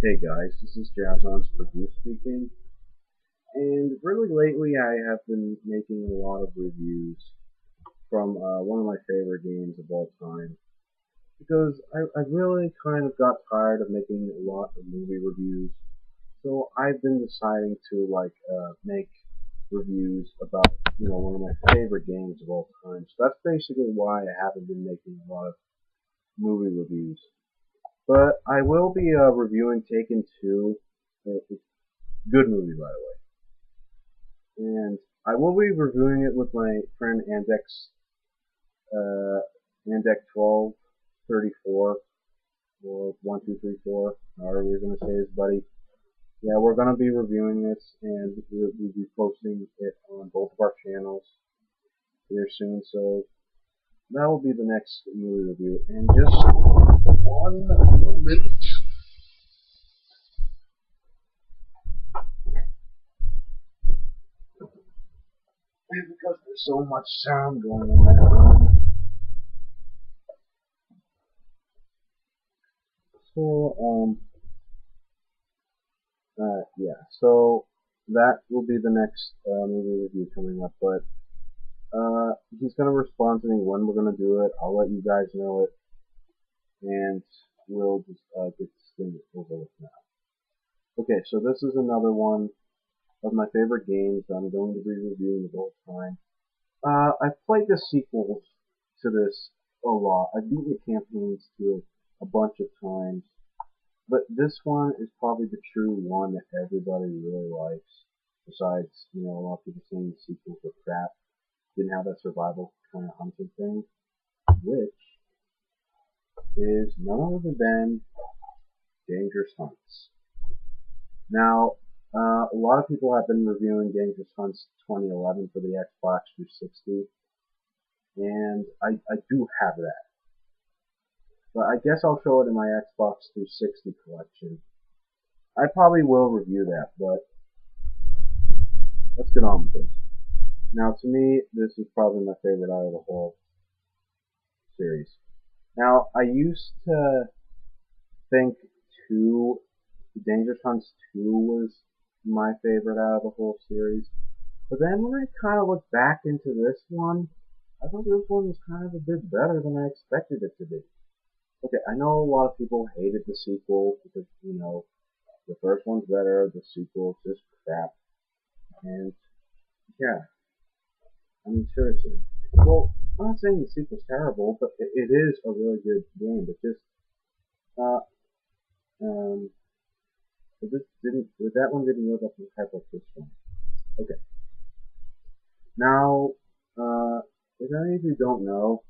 Hey guys, this is Jazzon's Produce speaking, and really lately I have been making a lot of reviews from one of my favorite games of all time because I really kind of got tired of making a lot of movie reviews, so I've been deciding to make reviews about one of my favorite games of all time. So that's basically why I haven't been making a lot of movie reviews. But I will be reviewing Taken 2. It's a good movie, by the way. And I will be reviewing it with my friend uh, Andex 1234, or 1234, however you're going to say his buddy. Yeah, we're going to be reviewing this, and we'll be posting it on both of our channels here soon. So that will be the next movie review. And just one moment. Because there's so much sound going on in that room. So, yeah, so that will be the next movie review coming up, but he's going to respond to me when we're going to do it. I'll let you guys know it, and we'll just get this thing over with now. Okay, so this is another one of my favorite games that I'm going to be reviewing the whole time. I've played the sequels to this a lot. I've beaten the campaigns to it a bunch of times. But this one is probably the true one that everybody really likes. Besides, a lot of people saying the sequels were crap, didn't have that survival kind of hunting thing, which is none other than Dangerous Hunts. Now, a lot of people have been reviewing Dangerous Hunts 2011 for the Xbox 360, and I do have that. But I guess I'll show it in my Xbox 360 collection. I probably will review that, but let's get on with this. Now, to me, this is probably my favorite out of the whole series. Now, I used to think 2, Dangerous Hunts 2 was my favorite out of the whole series. But then when I kind of looked back into this one, I thought this one was kind of a bit better than I expected it to be. Okay, I know a lot of people hated the sequel because, the first one's better, the sequel's just crap. And, yeah, I mean, seriously. Well, I'm not saying the sequel's terrible, but it is a really good game. But just, uh, um, that one didn't live up to the hype of this one. Okay. Now, if any of you don't know,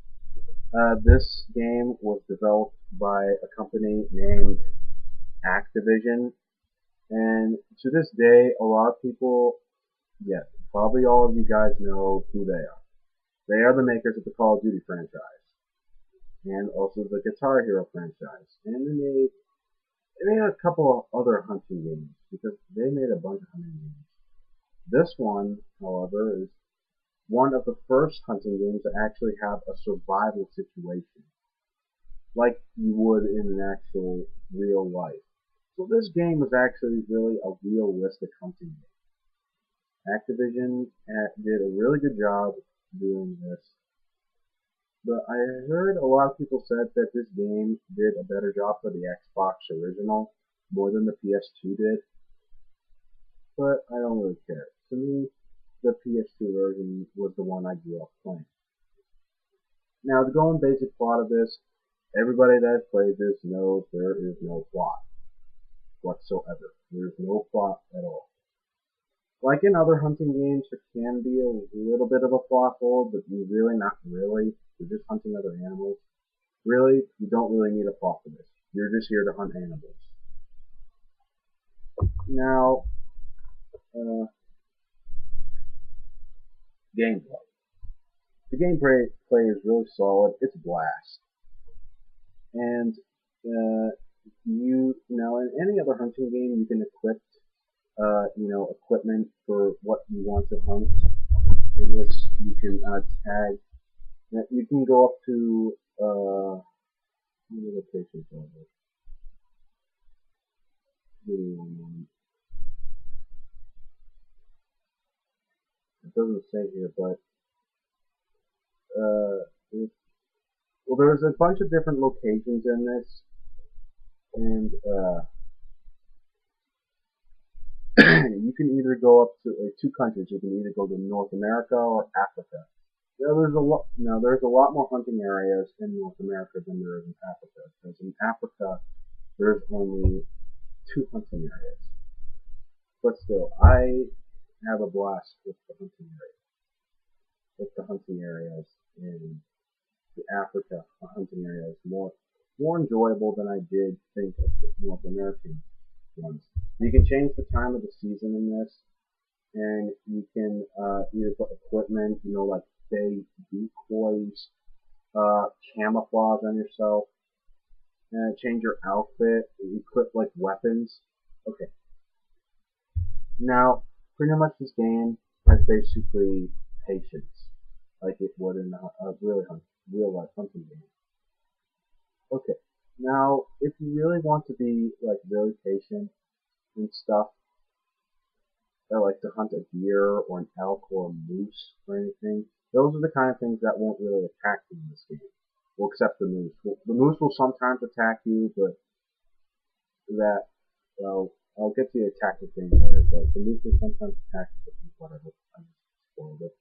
this game was developed by a company named Activision, and to this day, a lot of people, yeah, probably all of you guys know who they are. They are the makers of the Call of Duty franchise, and also the Guitar Hero franchise, and they made a couple of other hunting games, because they made a bunch of hunting games. This one, however, is one of the first hunting games to actually have a survival situation, like you would in an actual real life. So this game was actually really a realistic hunting game. Activision did a really good job doing this. But I heard a lot of people said that this game did a better job for the Xbox original, more than the PS2 did. But I don't really care. To me, the PS2 version was the one I grew up playing. Now, to go on basic plot of this, everybody that has played this knows there is no plot whatsoever. There is no plot at all. Like in other hunting games, there can be a little bit of a plot hole, but you really not really. You're just hunting other animals. Really, you don't really need a plot for this. You're just here to hunt animals. Now, uh, gameplay. The gameplay is really solid. It's a blast. And in any other hunting game, you can equip equipment for what you want to hunt. In which you can tag. You can go up to how many locations are there? Give me one moment. It doesn't say here, but uh, well, there's a bunch of different locations in this, and you can either go up to two countries. You can either go to North America or Africa. There's a lot more hunting areas in North America than there is in Africa. Because in Africa, there's only two hunting areas. But still, I have a blast with the hunting areas in the Africa hunting areas. More enjoyable than I did think of the North American ones. You can change the time of the season in this, and you can either put equipment, like say decoys, camouflage on yourself, and change your outfit, equip like weapons. Okay, now pretty much this game has basically patience, like it would in a real life hunting game. Okay, now if you really want to be like really patient and stuff, that like to hunt a deer or an elk or a moose or anything, those are the kind of things that won't really attack you in this game. Well, except the moose. Well, the moose will sometimes attack you, but that, well, I'll get to the attacking thing later, but the moose will sometimes attack you, whatever. I just spoiled it.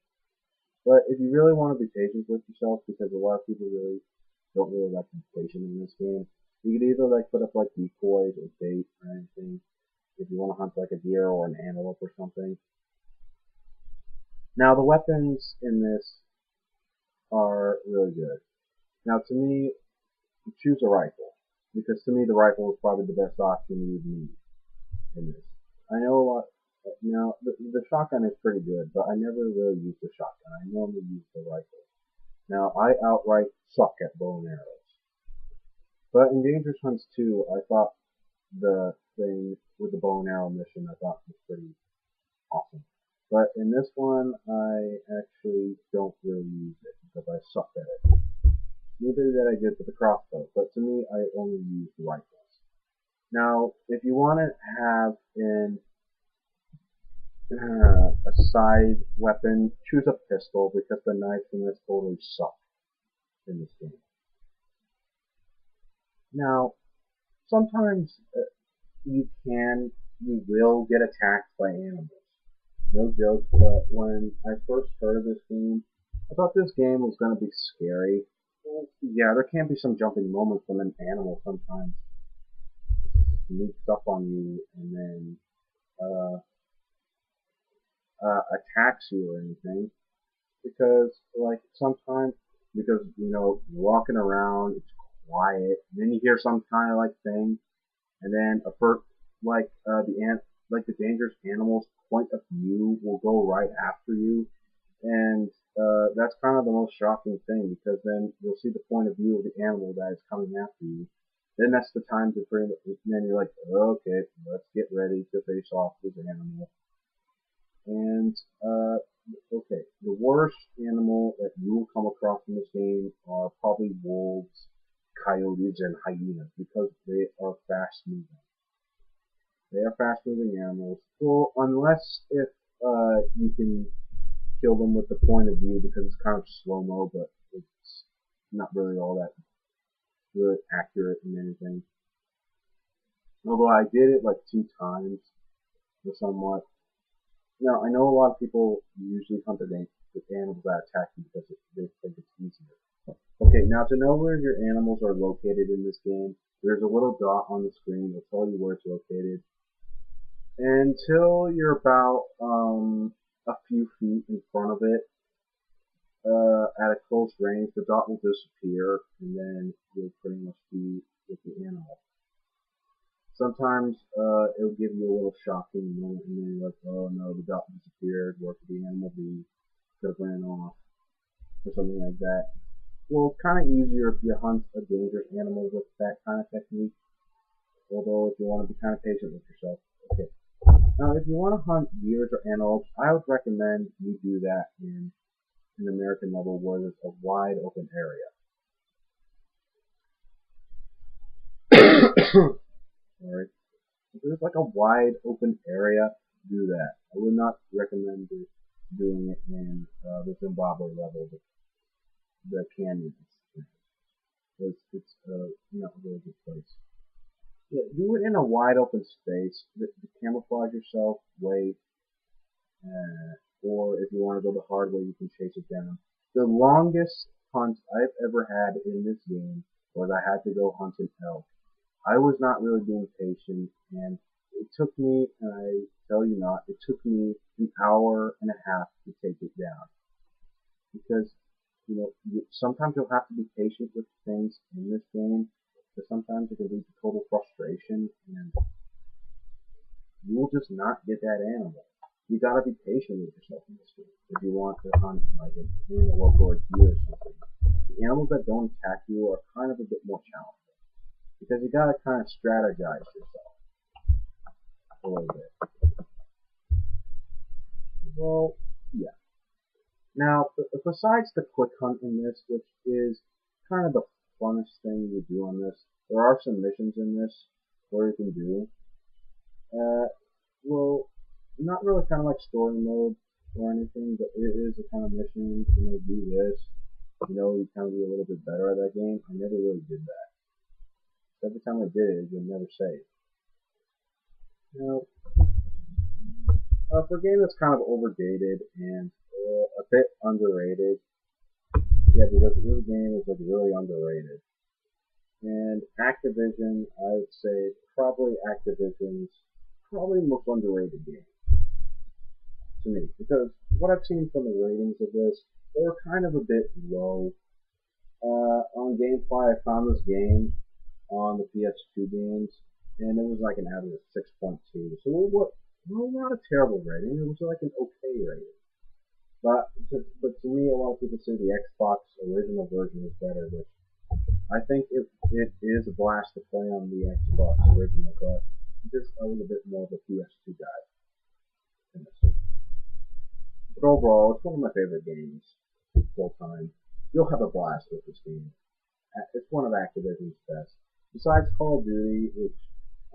But if you really want to be patient with yourself, because a lot of people really don't really like to be patient in this game, you could either like put up like decoys or bait or anything if you want to hunt like a deer or an antelope or something. Now the weapons in this are really good. Now to me, choose a rifle, because to me the rifle is probably the best option you would need in this. I know a lot. Now the shotgun is pretty good, but I never really use the shotgun. I normally use the rifle. Now I outright suck at bow and arrows, but in Dangerous Hunts 2, I thought the thing with the bow and arrow mission I thought was pretty awesome. But in this one, I actually don't really use it because I suck at it. Neither did I did with the crossbow, but to me, I only use the rifles. Now, if you want to have a side weapon, choose a pistol because the knives in this totally suck in this game. Now, sometimes you will get attacked by animals. No joke, but when I first heard of this game, I thought this game was going to be scary. Well, yeah, there can be some jumping moments when an animal sometimes sneaks up on you and then uh, attacks you or anything. Because, like, sometimes, because, you're walking around, it's quiet, and then you hear some kind of, like, thing, and then a first, like, the dangerous animal's point of view will go right after you, and that's kind of the most shocking thing because then you'll see the point of view of the animal that is coming after you. Then that's the time to bring it. And then you're like, okay, let's get ready to face off this animal. And okay, the worst animal that you will come across in this game are probably wolves, coyotes, and hyenas because they are fast moving. They are fast moving animals. Well, unless if you can kill them with the point of view because it's kind of slow mo, but it's not really all that really accurate in anything. Although I did it like 2 times or somewhat. Now I know a lot of people usually hunt the animals that attack you because they think it's easier. Okay, now to know where your animals are located in this game, there's a little dot on the screen that'll tell you where it's located. Until you're about a few feet in front of it, at a close range, the dot will disappear, and then you'll pretty much be with the animal. Sometimes it'll give you a little shocking moment, and then you're like, oh no, the dot disappeared, where could the animal be? Could have ran off, or something like that. Well, it's kind of easier if you hunt a dangerous animal with that kind of technique, although if you want to be kind of patient with yourself. Okay. Now, if you want to hunt deers or antelopes, I would recommend you do that in an American level where there's a wide open area. Sorry. If there's like a wide open area, do that. I would not recommend doing it in the Zimbabwe level, the canyons. It's not a really good place. Yeah, do it in a wide open space. To camouflage yourself, wait, or if you want to go the hard way, you can chase it down. The longest hunt I've ever had in this game was I had to go hunt an elk. I was not really being patient, and it took me, and I tell you not, it took me an hour and a half to take it down. Because, sometimes you'll have to be patient with things in this game, because sometimes it can lead to total frustration, and you will just not get that animal. You gotta be patient with yourself in this game if you want to hunt like an antelope or a deer or something. The animals that don't attack you are kind of a bit more challenging because you gotta kind of strategize yourself a little bit. Well, yeah. Now, besides the quick hunt in this, which is kind of the funnest thing you do on this, there are some missions in this where you can do. Well, not really kind of like story mode or anything, but it is a kind of mission, do this, you kind of be a little bit better at that game. I never really did that. Every time I did it, it would never save. Now, for a game that's kind of overdated and a bit underrated, yeah, because this game is like really underrated. And Activision, I would say probably Activision's probably most underrated game to me, because what I've seen from the ratings of this, they were kind of a bit low. On GameFly, I found this game on the PS2 games, and it was like an average of 6.2. So not a terrible rating. It was like an okay rating. But to me, a lot of people say the Xbox original version is better, which I think it is a blast to play on the Xbox original, but just a little bit more of a PS2 guy in this. But overall, it's one of my favorite games full time. You'll have a blast with this game. It's one of Activision's best. Besides Call of Duty, which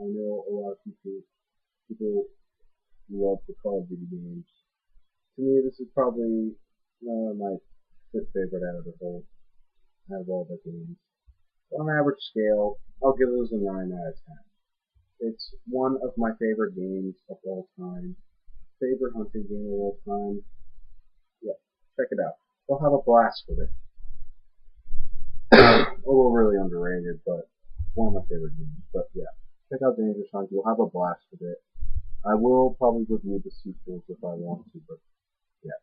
I know a lot of people love the Call of Duty games. To me, this is probably my fifth favorite out of all the games. On an average scale, I'll give this a 9 out of 10. It's one of my favorite games of all time. Favorite hunting game of all time. Yeah, check it out. You'll have a blast with it. A little really underrated, but one of my favorite games. But yeah, check out Dangerous Hunt. You'll have a blast with it. I will probably review the sequels if I want to, but yeah.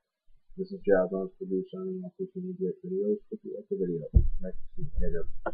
This is Jazz on Producer, and I'll continue great videos. If you like the video, right, see you later.